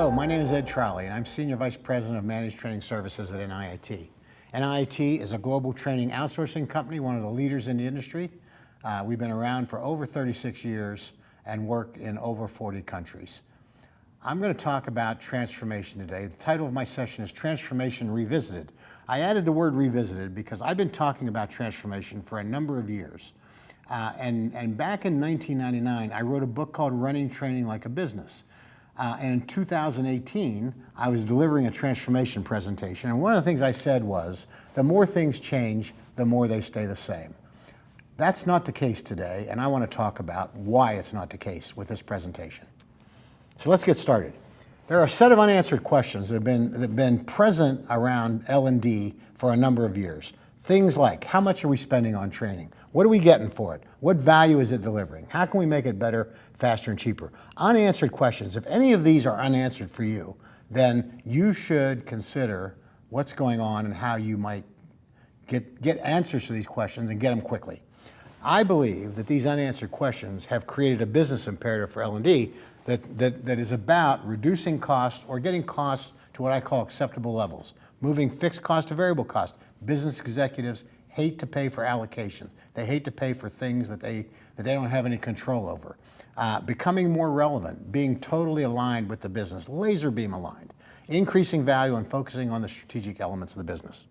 Hello, my name is Ed Trolley, and I'm Senior Vice President of Managed Training Services at NIIT. NIIT is a global training outsourcing company, one of the leaders in the industry. We've been around for over 36 years and work in over 40 countries. I'm going to talk about transformation today. The title of my session is Transformation Revisited. I added the word revisited because I've been talking about transformation for a number of years. And back in 1999, I wrote a book called Running Training Like a Business. And in 2018, I was delivering a transformation presentation. And one of the things I said was, the more things change, the more they stay the same. That's not the case today, and I want to talk about why it's not the case with this presentation. So let's get started. There are a set of unanswered questions that have been present around L&D for a number of years. Things like, how much are we spending on training? What are we getting for it? What value is it delivering? How can we make it better, faster, and cheaper? Unanswered questions. If any of these are unanswered for you, then you should consider what's going on and how you might get answers to these questions and get them quickly. I believe that these unanswered questions have created a business imperative for L&D that is about reducing costs or getting costs to what I call acceptable levels, moving fixed cost to variable cost. Business executives hate to pay for allocations. They hate to pay for things that they don't have any control over. Becoming more relevant, being totally aligned with the business, laser beam aligned, increasing value and focusing on the strategic elements of the business.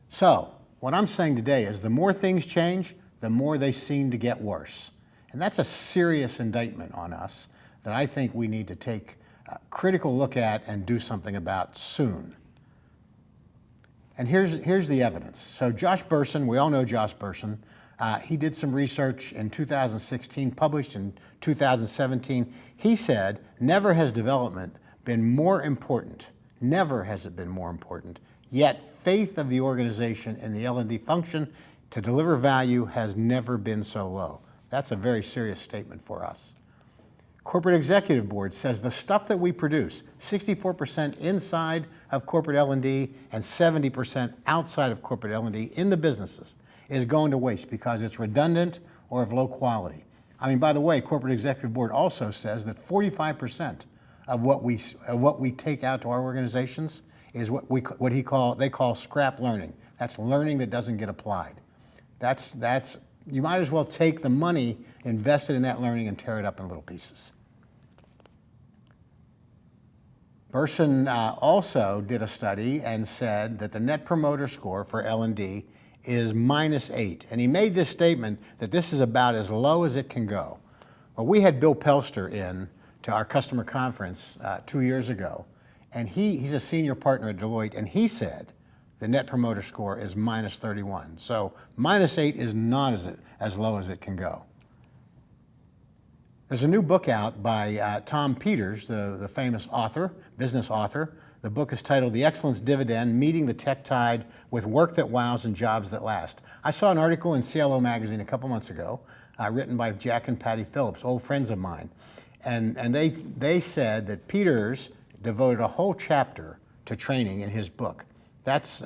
So, what I'm saying today is the more things change, the more they seem to get worse. And that's a serious indictment on us that I think we need to take a critical look at and do something about soon. And here's the evidence. So Josh Bersin, we all know Josh Bersin, he did some research in 2016, published in 2017. He said, never has development been more important, never has it been more important, yet faith of the organization in the L&D function to deliver value has never been so low. That's a very serious statement for us. Corporate Executive Board says the stuff that we produce, 64% inside of corporate L&D and 70% outside of corporate L&D in the businesses, is going to waste because it's redundant or of low quality. I mean, by the way, Corporate Executive Board also says that 45% of what we take out to our organizations is what they call scrap learning. That's learning that doesn't get applied. You might as well take the money invested in that learning and tear it up in little pieces. Bersin also did a study and said that the Net Promoter Score for L&D is -8. And he made this statement that this is about as low as it can go. Well, we had Bill Pelster in to our customer conference 2 years ago, and he's a senior partner at Deloitte, and he said the Net Promoter Score is -31. So -8 is not as low as it can go. There's a new book out by Tom Peters, the famous author, business author. The book is titled The Excellence Dividend, Meeting the Tech Tide with Work That Wows and Jobs That Last. I saw an article in CLO magazine a couple months ago, written by Jack and Patty Phillips, old friends of mine. And they said that Peters devoted a whole chapter to training in his book. That's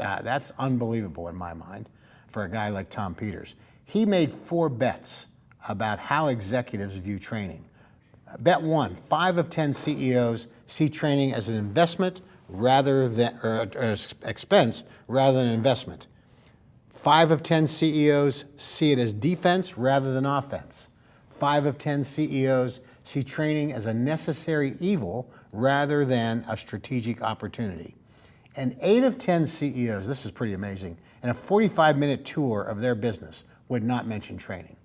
unbelievable in my mind for a guy like Tom Peters. He made 4 bets about how executives view training. Bet 1, 5 of 10 CEOs see training as an investment rather than, or expense rather than an investment. 5 of 10 CEOs see it as defense rather than offense. 5 of 10 CEOs see training as a necessary evil rather than a strategic opportunity. And 8 of 10 CEOs, this is pretty amazing, in a 45-minute tour of their business would not mention training.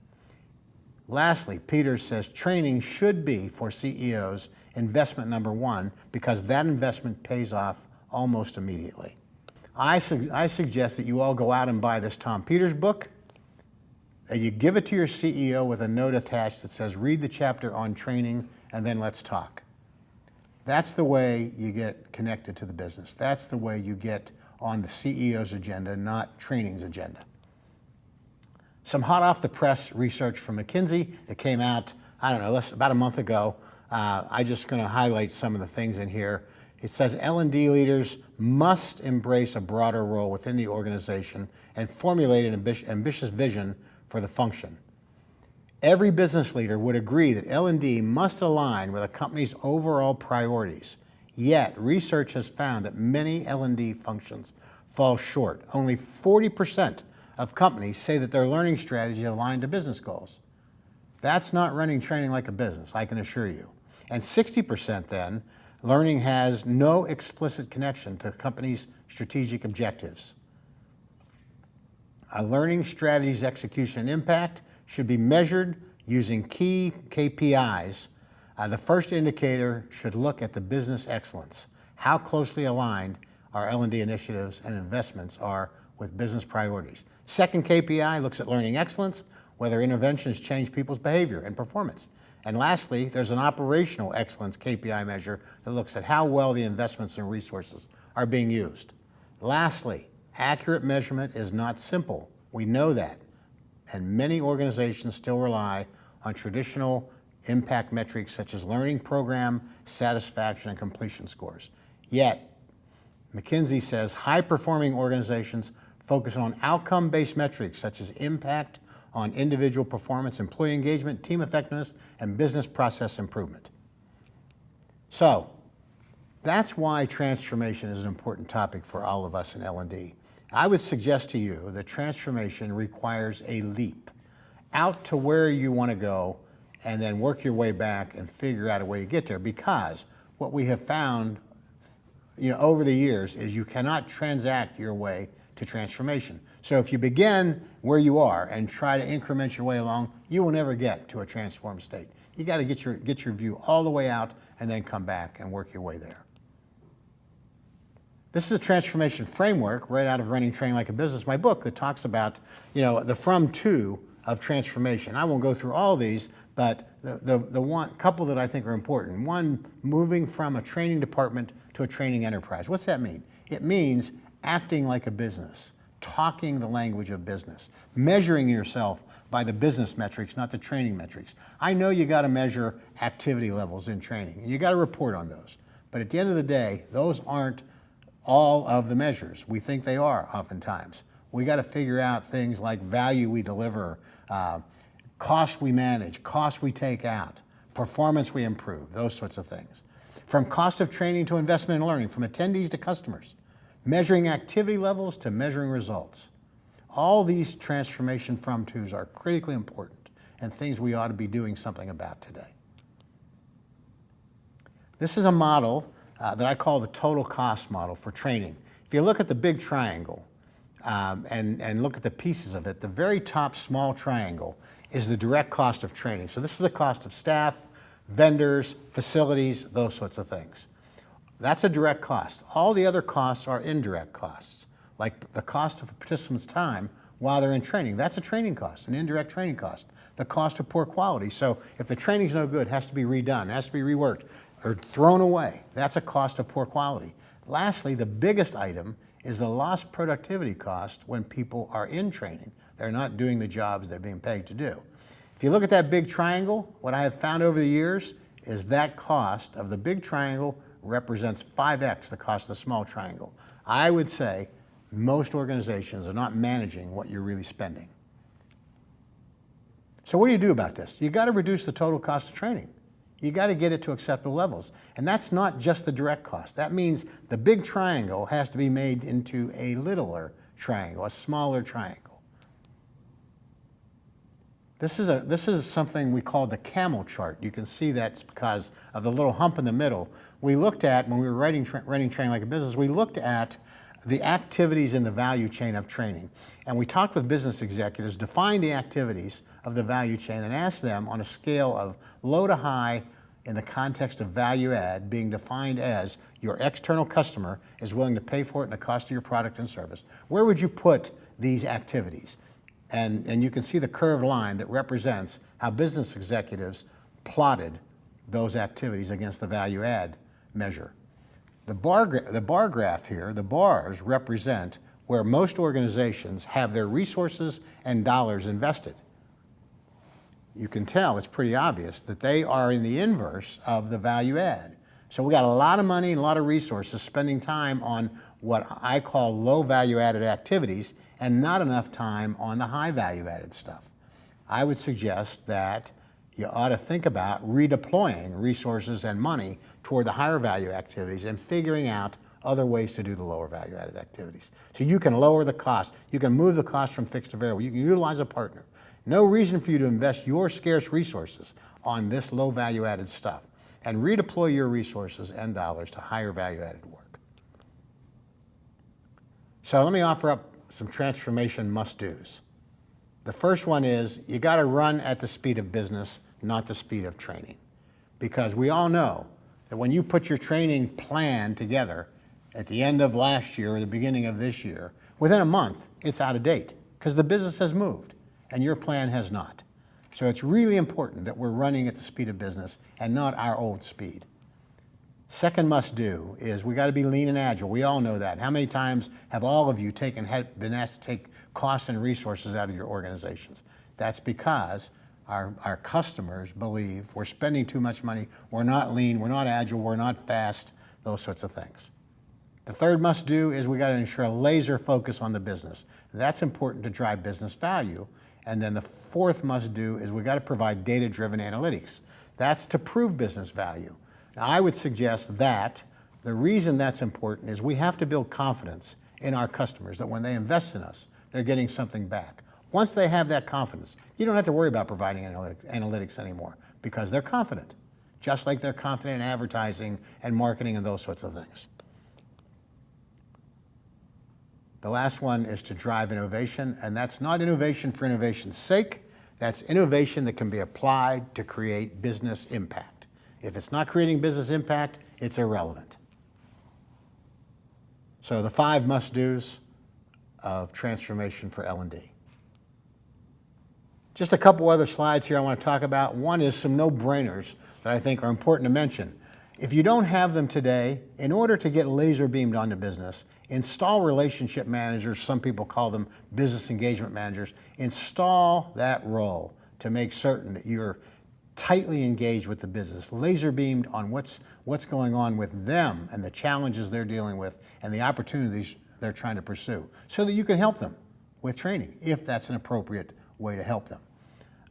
Lastly, Peters says training should be, for CEOs, investment number 1 because that investment pays off almost immediately. I suggest that you all go out and buy this Tom Peters book, that you give it to your CEO with a note attached that says, read the chapter on training and then let's talk. That's the way you get connected to the business. That's the way you get on the CEO's agenda, not training's agenda. Some hot off the press research from McKinsey that came out, I don't know, about a month ago. I'm just going to highlight some of the things in here. It says L&D leaders must embrace a broader role within the organization and formulate an ambitious vision for the function. Every business leader would agree that L&D must align with a company's overall priorities. Yet, research has found that many L&D functions fall short. Only 40% of companies say that their learning strategy aligned to business goals. That's not running training like a business, I can assure you. And 60% then, learning has no explicit connection to the company's strategic objectives. A learning strategy's execution and impact should be measured using key KPIs. The first indicator should look at the business excellence. How closely aligned our L&D initiatives and investments are with business priorities. Second KPI looks at learning excellence, whether interventions change people's behavior and performance. And lastly, there's an operational excellence KPI measure that looks at how well the investments and resources are being used. Lastly, accurate measurement is not simple. We know that. And many organizations still rely on traditional impact metrics such as learning program, satisfaction, and completion scores. Yet, McKinsey says high-performing organizations focus on outcome-based metrics such as impact on individual performance, employee engagement, team effectiveness, and business process improvement. So, that's why transformation is an important topic for all of us in L&D. I would suggest to you that transformation requires a leap out to where you want to go and then work your way back and figure out a way to get there, because what we have found over the years is you cannot transact your way to transformation. So if you begin where you are and try to increment your way along, you will never get to a transformed state. You got to get your view all the way out and then come back and work your way there. This is a transformation framework right out of Running Training Like a Business, my book, that talks about the from-to of transformation. I won't go through all these, but the one couple that I think are important. One, moving from a training department to a training enterprise. What's that mean? It means acting like a business, talking the language of business, measuring yourself by the business metrics, not the training metrics. I know you got to measure activity levels in training. You got to report on those. But at the end of the day, those aren't all of the measures. We think they are oftentimes. We got to figure out things like value we deliver, cost we manage, cost we take out, performance we improve, those sorts of things. From cost of training to investment in learning, from attendees to customers, measuring activity levels to measuring results. All these transformation from-tos are critically important and things we ought to be doing something about today. This is a model that I call the total cost model for training. If you look at the big triangle and look at the pieces of it, the very top small triangle is the direct cost of training. So this is the cost of staff, vendors, facilities, those sorts of things. That's a direct cost. All the other costs are indirect costs, like the cost of a participant's time while they're in training. That's a training cost, an indirect training cost. The cost of poor quality. So if the training's no good, it has to be redone, it has to be reworked, or thrown away. That's a cost of poor quality. Lastly, the biggest item is the lost productivity cost when people are in training. They're not doing the jobs they're being paid to do. If you look at that big triangle, what I have found over the years is that cost of the big triangle represents 5x the cost of the small triangle. I would say most organizations are not managing what you're really spending. So what do you do about this? You got to reduce the total cost of training. You got to get it to acceptable levels. And that's not just the direct cost. That means the big triangle has to be made into a littler triangle, a smaller triangle. This is something we call the camel chart. You can see that's because of the little hump in the middle. We looked at, when we were running Training Like a Business, we looked at the activities in the value chain of training. And we talked with business executives, defined the activities of the value chain, and asked them on a scale of low to high in the context of value add, being defined as your external customer is willing to pay for it and the cost of your product and service. Where would you put these activities? And you can see the curved line that represents how business executives plotted those activities against the value add measure. The bar graph here, the bars represent where most organizations have their resources and dollars invested. You can tell, it's pretty obvious, that they are in the inverse of the value add. So we got a lot of money and a lot of resources spending time on what I call low value added activities and not enough time on the high value added stuff. I would suggest that you ought to think about redeploying resources and money toward the higher value activities and figuring out other ways to do the lower value added activities. So you can lower the cost. You can move the cost from fixed to variable. You can utilize a partner. No reason for you to invest your scarce resources on this low value added stuff, and redeploy your resources and dollars to higher value added work. So let me offer up some transformation must-dos. The first one is you got to run at the speed of business, not the speed of training. Because we all know that when you put your training plan together at the end of last year or the beginning of this year, within a month, it's out of date because the business has moved and your plan has not. So it's really important that we're running at the speed of business and not our old speed. Second must do is we got to be lean and agile. We all know that. How many times have all of you been asked to take costs and resources out of your organizations? That's because our customers believe we're spending too much money, we're not lean, we're not agile, we're not fast, those sorts of things. The third must do is we got to ensure a laser focus on the business. That's important to drive business value. And then the fourth must do is we got to provide data-driven analytics. That's to prove business value. Now, I would suggest that the reason that's important is we have to build confidence in our customers that when they invest in us, they're getting something back. Once they have that confidence, you don't have to worry about providing analytics anymore because they're confident, just like they're confident in advertising and marketing and those sorts of things. The last one is to drive innovation, and that's not innovation for innovation's sake. That's innovation that can be applied to create business impact. If it's not creating business impact, it's irrelevant. So the 5 must-dos of transformation for L&D. Just a couple other slides here I want to talk about. One is some no-brainers that I think are important to mention. If you don't have them today, in order to get laser beamed onto business, install relationship managers, some people call them business engagement managers. Install that role to make certain that you're tightly engaged with the business, laser beamed on what's going on with them and the challenges they're dealing with and the opportunities they're trying to pursue, so that you can help them with training if that's an appropriate way to help them.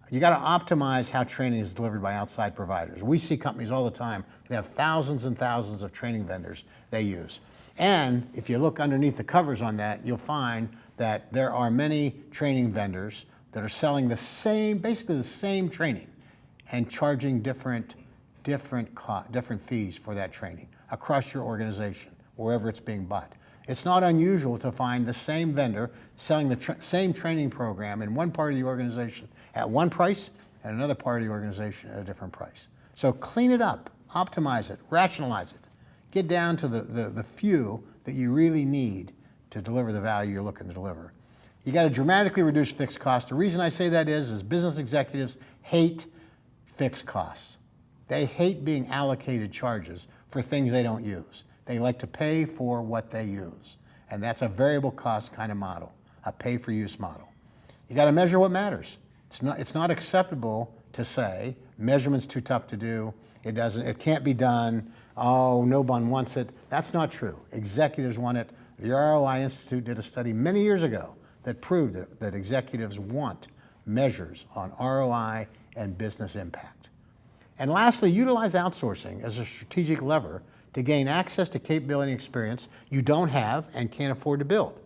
You got to optimize how training is delivered by outside providers. We see companies all the time that have thousands and thousands of training vendors they use. And if you look underneath the covers on that, you'll find that there are many training vendors that are selling basically the same training and charging different fees for that training across your organization, wherever it's being bought. It's not unusual to find the same vendor selling the same training program in one part of the organization at one price and another part of the organization at a different price. So clean it up, optimize it, rationalize it. Get down to the few that you really need to deliver the value you're looking to deliver. You got to dramatically reduce fixed costs. The reason I say that is business executives hate fixed costs. They hate being allocated charges for things they don't use. They like to pay for what they use. And that's a variable cost kind of model, a pay-for-use model. You got to measure what matters. It's not acceptable to say measurement's too tough to do, it can't be done, oh, no one wants it. That's not true. Executives want it. The ROI Institute did a study many years ago that proved that executives want measures on ROI and business impact. And lastly, utilize outsourcing as a strategic lever to gain access to capability and experience you don't have and can't afford to build.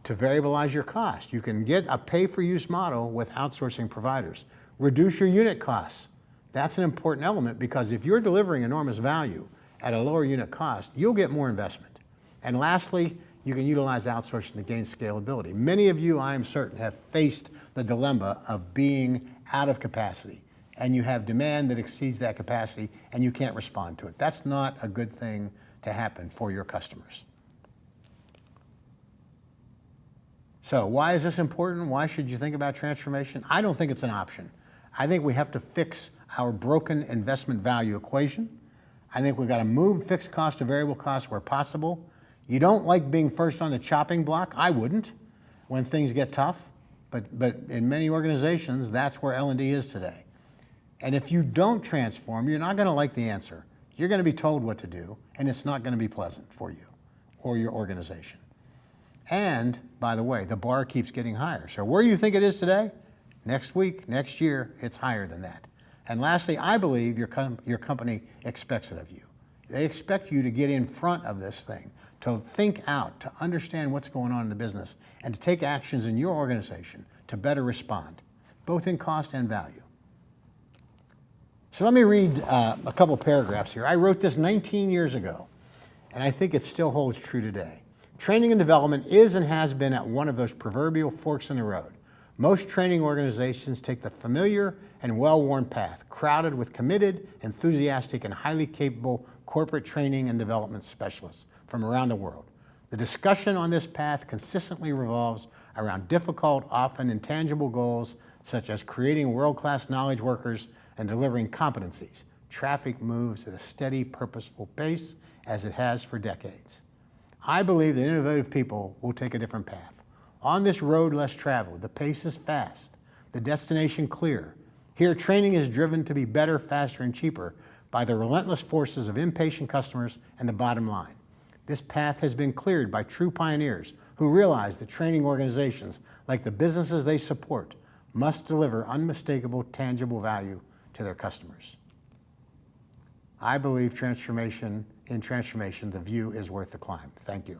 To variabilize your cost, you can get a pay-for-use model with outsourcing providers. Reduce your unit costs. That's an important element because if you're delivering enormous value at a lower unit cost, you'll get more investment. And lastly, you can utilize outsourcing to gain scalability. Many of you, I am certain, have faced the dilemma of being out of capacity, and you have demand that exceeds that capacity, and you can't respond to it. That's not a good thing to happen for your customers. So why is this important? Why should you think about transformation? I don't think it's an option. I think we have to fix our broken investment value equation. I think we've got to move fixed cost to variable cost where possible. You don't like being first on the chopping block. I wouldn't when things get tough, but in many organizations, that's where L&D is today. And if you don't transform, you're not going to like the answer. You're going to be told what to do, and it's not going to be pleasant for you or your organization. And, by the way, the bar keeps getting higher. So where you think it is today, Next week, next year, it's higher than that. And lastly, I believe your company expects it of you. They expect you to get in front of this thing, to think out, to understand what's going on in the business, and to take actions in your organization to better respond, both in cost and value. So let me read a couple paragraphs here. I wrote this 19 years ago, and I think it still holds true today. Training and development is and has been at one of those proverbial forks in the road. Most training organizations take the familiar and well-worn path, crowded with committed, enthusiastic, and highly capable corporate training and development specialists from around the world. The discussion on this path consistently revolves around difficult, often intangible goals, such as creating world-class knowledge workers and delivering competencies. Traffic moves at a steady, purposeful pace, as it has for decades. I believe that innovative people will take a different path. On this road less traveled, the pace is fast, the destination clear. Here, training is driven to be better, faster, and cheaper by the relentless forces of impatient customers and the bottom line. This path has been cleared by true pioneers who realize that training organizations, like the businesses they support, must deliver unmistakable, tangible value to their customers. I believe in transformation, the view is worth the climb. Thank you.